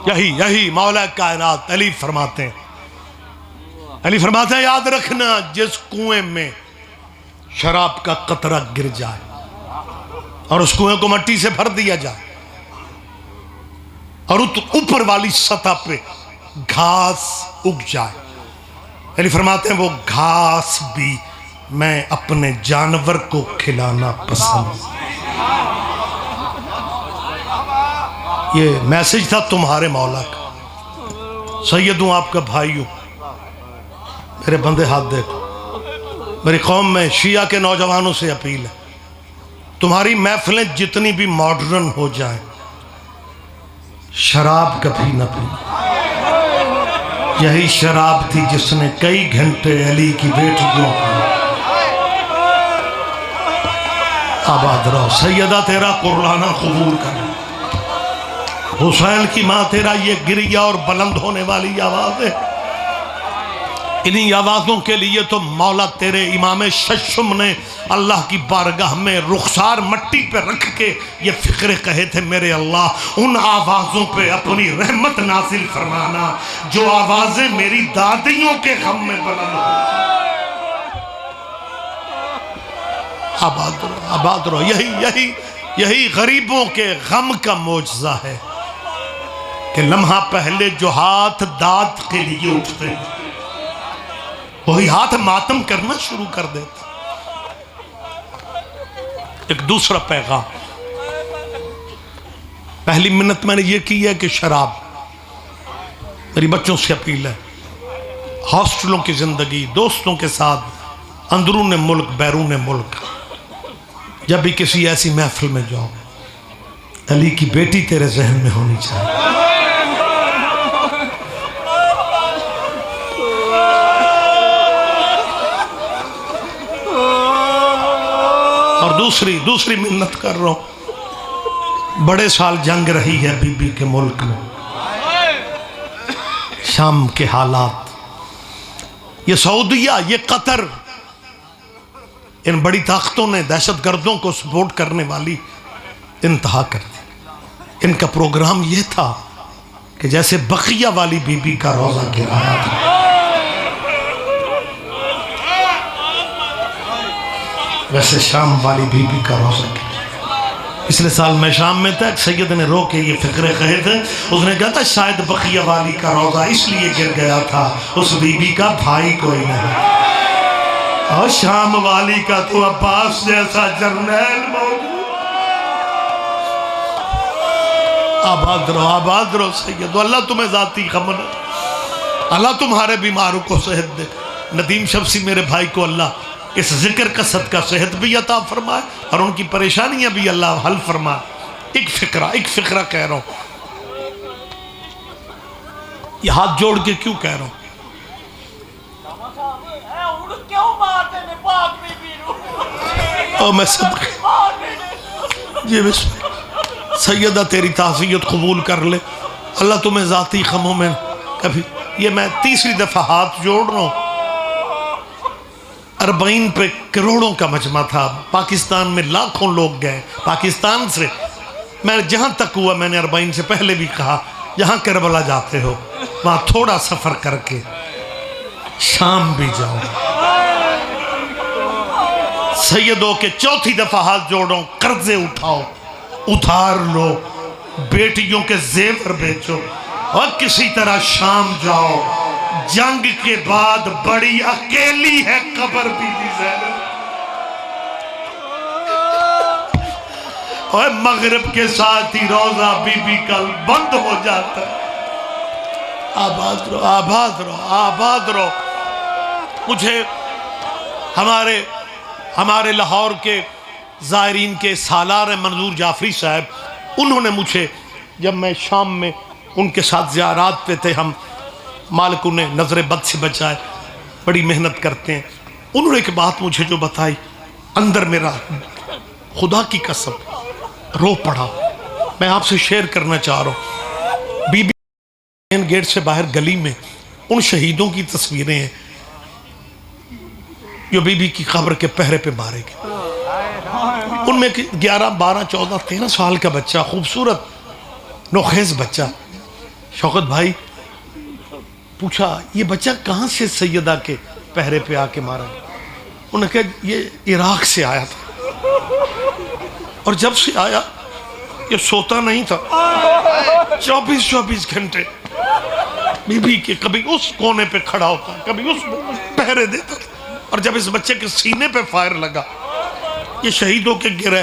یہی مولا کائنات علی فرماتے ہیں، یاد رکھنا جس کنویں میں شراب کا قطرہ گر جائے اور اس کنویں کو مٹی سے بھر دیا جائے اور اوپر والی سطح پہ گھاس اگ جائے، علی فرماتے ہیں وہ گھاس بھی میں اپنے جانور کو کھلانا پسند۔ یہ میسج تھا تمہارے مولا کا۔ سید ہوں، آپ کا بھائی ہوں، میرے بندے ہاتھ دیکھو، میری قوم میں شیعہ کے نوجوانوں سے اپیل ہے، تمہاری محفلیں جتنی بھی ماڈرن ہو جائیں، شراب کبھی نہ پینا۔ یہی شراب تھی جس نے کئی گھنٹے علی کی بیٹیوں کو آباد رہو۔ سیدہ تیرا قربانہ قبول کر، حسین کی ماں تیرا یہ گریہ اور بلند ہونے والی آواز ہے، انہی آوازوں کے لیے تو مولا تیرے امام ششم نے اللہ کی بارگاہ میں رخسار مٹی پہ رکھ کے یہ فقرے کہے تھے، میرے اللہ ان آوازوں پہ اپنی رحمت نازل فرمانا جو آوازیں میری دادیوں کے غم میں بلند ہوں۔ آباد رہو، یہی غریبوں کے غم کا معجزہ ہے کہ لمحہ پہلے جو ہاتھ داد کے لیے اٹھتے ہیں وہی ہاتھ ماتم کرنا شروع کر دیتا۔ ایک دوسرا پیغام، پہلی منت میں نے یہ کی ہے کہ شراب، میری بچوں سے اپیل ہے، ہاسٹلوں کی زندگی، دوستوں کے ساتھ اندرون ملک بیرون ملک، جب بھی کسی ایسی محفل میں جاؤ، علی کی بیٹی تیرے ذہن میں ہونی چاہیے۔ اور دوسری منت کر رہا ہوں، بڑے سال جنگ رہی ہے بی بی کے ملک میں، شام کے حالات، یہ سعودیہ، یہ قطر، ان بڑی طاقتوں نے دہشت گردوں کو سپورٹ کرنے والی انتہا کر دی۔ ان کا پروگرام یہ تھا کہ جیسے بقیہ والی بی بی کا روزہ گرایا تھا، ویسے شام والی بی بی کا روزہ گرایا۔ پچھلے سال میں شام میں تھا، ایک سید نے رو کے یہ فقرے کہے تھے، اس نے کہا تھا شاید بقیہ والی کا روزہ اس لیے گر گیا تھا اس بی بی کا بھائی کوئی نہیں، اور شام والی کا تو عباس جیسا جرنیل موجود۔ آباد رہو سید، اللہ تمہیں ذاتی خمر، اللہ تمہارے بیماروں کو صحت دے۔ ندیم شمسی میرے بھائی کو اللہ اس ذکر کا صدقہ صحت بھی عطا فرمائے اور ان کی پریشانیاں بھی اللہ حل فرمائے۔ ایک فقرہ کہہ رہا ہوں، یہ ہاتھ جوڑ کے کیوں کہہ رہا ہوں، میں صدقے جی بسم اللہ، سیدہ تیری تعزیت قبول کر لے، اللہ تمہیں ذاتی خموں میں کبھی۔ یہ میں تیسری دفعہ ہاتھ جوڑ رہا ہوں، 40 پہ کروڑوں کا مجمع تھا، پاکستان میں لاکھوں لوگ گئے، پاکستان سے میں جہاں تک ہوا، میں نے 40 سے پہلے بھی کہا جہاں کربلا جاتے ہو وہاں تھوڑا سفر کر کے شام بھی جاؤ۔ سیدوں کے چوتھی دفعہ ہاتھ جوڑو، قرضے اٹھاؤ، ادھار لو، بیٹیوں کے زیور بیچو اور کسی طرح شام جاؤ۔ جنگ کے بعد بڑی اکیلی ہے قبر بی بی زینب، اور مغرب کے ساتھ ہی روزہ بی بی کل بند ہو جاتا ہے۔ آباد رہو۔ مجھے ہمارے لاہور کے زائرین کے سالار منظور جعفری صاحب، انہوں نے مجھے جب میں شام میں ان کے ساتھ زیارات پہ تھے، ہم مالک انہیں نظر بد سے بچائے، بڑی محنت کرتے ہیں، انہوں نے ایک بات مجھے جو بتائی، اندر میرا خدا کی قسم رو پڑا، میں آپ سے شیئر کرنا چاہ رہا ہوں۔ بی بی مین گیٹ سے باہر گلی میں ان شہیدوں کی تصویریں ہیں جو بی بی کی قبر کے پہرے پہ مارے گئے، ان میں 11 12 14 13 سال کا بچہ، خوبصورت نوخیز بچہ، شوکت بھائی پوچھا یہ بچہ کہاں سے سیدہ کے پہرے پہ آ کے مارا؟ انہوں نے کہا یہ عراق سے آیا تھا، اور جب سے آیا یہ سوتا نہیں تھا، 24 گھنٹے بی بی کے کبھی اس کونے پہ کھڑا ہوتا، کبھی اس پہرے دیتا تھا. اور جب اس بچے کے سینے پہ فائر لگا، یہ شہید ہو کے گرا،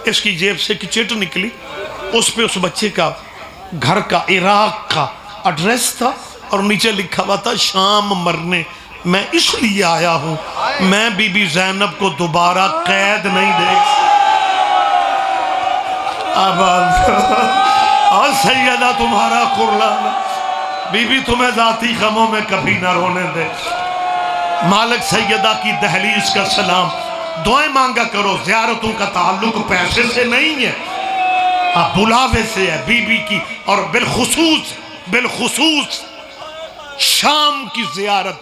اس کی جیب سے ایک چٹ نکلی، اس پہ اس بچے کا گھر کا عراق کا ایڈریس تھا، اور نیچے لکھا ہوا تھا شام مرنے. میں اس لیے آیا ہوں، میں بی بی زینب کو دوبارہ قید نہیں دیکھ اور سیدہ تمہارا قرلان، بی بی تمہیں ذاتی غموں میں کبھی نہ رونے دے. مالک سیدہ کی دہلیز کا سلام. دعائیں مانگا کرو، زیارتوں کا تعلق پیسے سے نہیں ہے، بلاوے سے ہے. بی بی کی اور بالخصوص شام کی زیارت،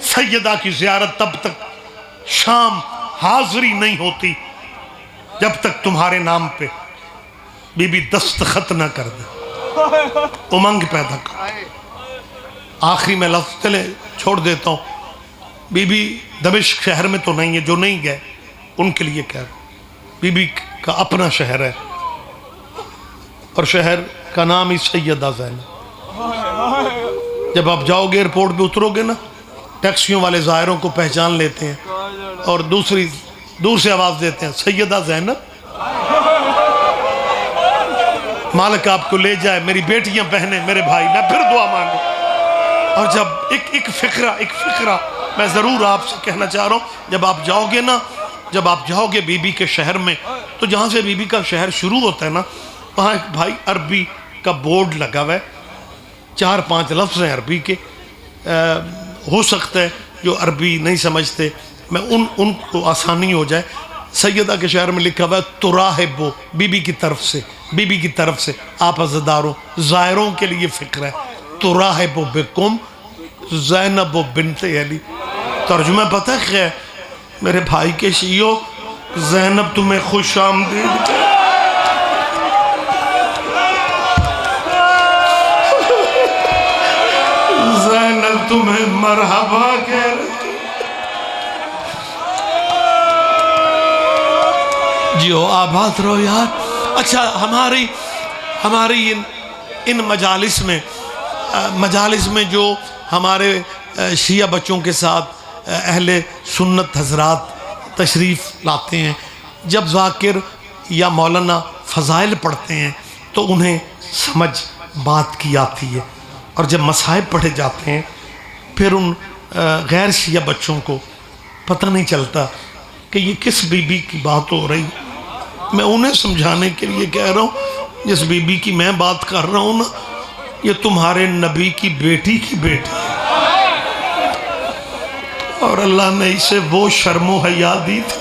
سیدہ کی زیارت تب تک شام حاضری نہیں ہوتی جب تک تمہارے نام پہ بی بی دستخط نہ کر دے. امنگ پیدا کر. آخری میں لفظ چلے چھوڑ دیتا ہوں. بی بی دمشق شہر میں تو نہیں ہے، جو نہیں گئے ان کے لیے کہہ رہا ہوں، بی بی کا اپنا شہر ہے، اور شہر کا نام ہی سیدہ زینب. جب آپ جاؤ گے ایئرپورٹ پہ اترو گے نا، ٹیکسیوں والے ظاہروں کو پہچان لیتے ہیں اور دور سے آواز دیتے ہیں سیدہ زینب. مالک آپ کو لے جائے، میری بیٹیاں بہنیں میرے بھائی، میں پھر دعا مانگوں. اور جب ایک فقرہ میں ضرور آپ سے کہنا چاہ رہا ہوں، جب آپ جاؤ گے نا، جب آپ جاؤ گے بی بی کے شہر میں، تو جہاں سے بی بی کا شہر شروع ہوتا ہے نا، وہاں ایک بھائی عربی کا بورڈ لگا ہوا ہے، 4-5 لفظ ہیں عربی کے. ہو سکتا ہے جو عربی نہیں سمجھتے میں ان کو آسانی ہو جائے. سیدہ کے شہر میں لکھا ہوا ہے تراہبو، بی بی کی طرف سے آپ عزاداروں زائروں کے لیے فکر ہے. تراہبو بکم زینب بنت علی. ترجمہ پتہ ہے میرے بھائی کے شیعوں، زینب تمہیں خوش آمدید. زینب تمہیں مرحبا کہہ رہی. جیو آباد رہو یار. اچھا ہماری ان مجالس میں جو ہمارے شیعہ بچوں کے ساتھ اہل سنت حضرات تشریف لاتے ہیں، جب ذاکر یا مولانا فضائل پڑھتے ہیں تو انہیں سمجھ بات کی آتی ہے، اور جب مصائب پڑھے جاتے ہیں پھر ان غیر شیعہ بچوں کو پتہ نہیں چلتا کہ یہ کس بی بی کی بات ہو رہی. میں انہیں سمجھانے کے لیے کہہ رہا ہوں، جس بی بی کی میں بات کر رہا ہوں نا، یہ تمہارے نبی کی بیٹی ہے، اور اللہ نے اسے وہ شرم و حیا دی تھی.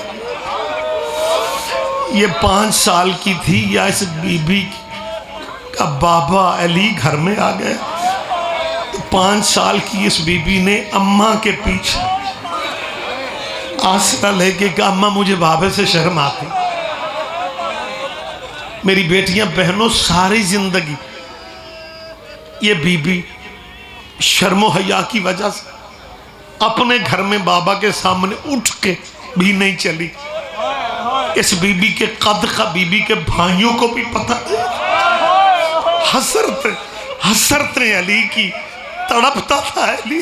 یہ 5 سال کی تھی یا اس بی بی کا بابا علی گھر میں آ گئے. 5 سال کی اس بی بی نے اماں کے پیچھے آسرا لے کے کہا اماں مجھے بابے سے شرم آتی. میری بیٹیاں بہنوں ساری زندگی یہ بی بی شرم و حیا کی وجہ سے اپنے گھر میں بابا کے سامنے اٹھ کے بھی نہیں چلی. اس بی بی کے قد کا بی بی کے بھائیوں کو بھی پتہ حسرت علی کی تڑپتا تھا. علی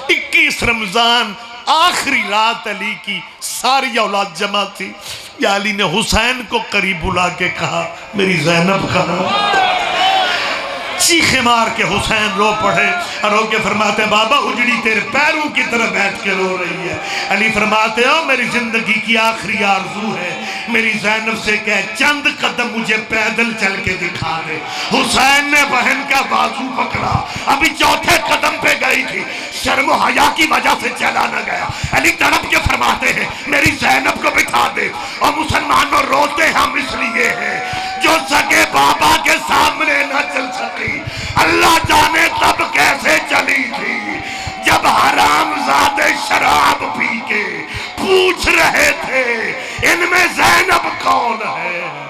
21 رمضان آخری رات علی کی ساری اولاد جمع تھی. یا علی نے حسین کو قریب بلا کے کہا میری زینب کہاں؟ چیخے مار کے حسین رو پڑے اور رو کے فرماتے ہیں بابا اجڑی تیرے پیروں کی طرح بیٹھ کے رو رہی ہے. علی فرماتے ہو میری زندگی کی آخری آرزو ہے میری زینب سے کہہ چند قدم مجھے پیدل چل کے دکھا دے. حسین نے بہن کا بازو پکڑا، ابھی 4تھے قدم پہ گئی تھی، شرم و حیا کی وجہ سے چلا نہ گیا. علی تڑپ کے فرماتے ہیں میری زینب کو بٹھا دے. اور مسلمانوں روتے ہم اس لیے ہیں جو سگے بابا کے سامنے نہ چل سکی. اللہ جانے تب کیسے چلی تھی جب حرام زادے شراب پی کے پوچھ رہے تھے ان میں زینب کون ہے.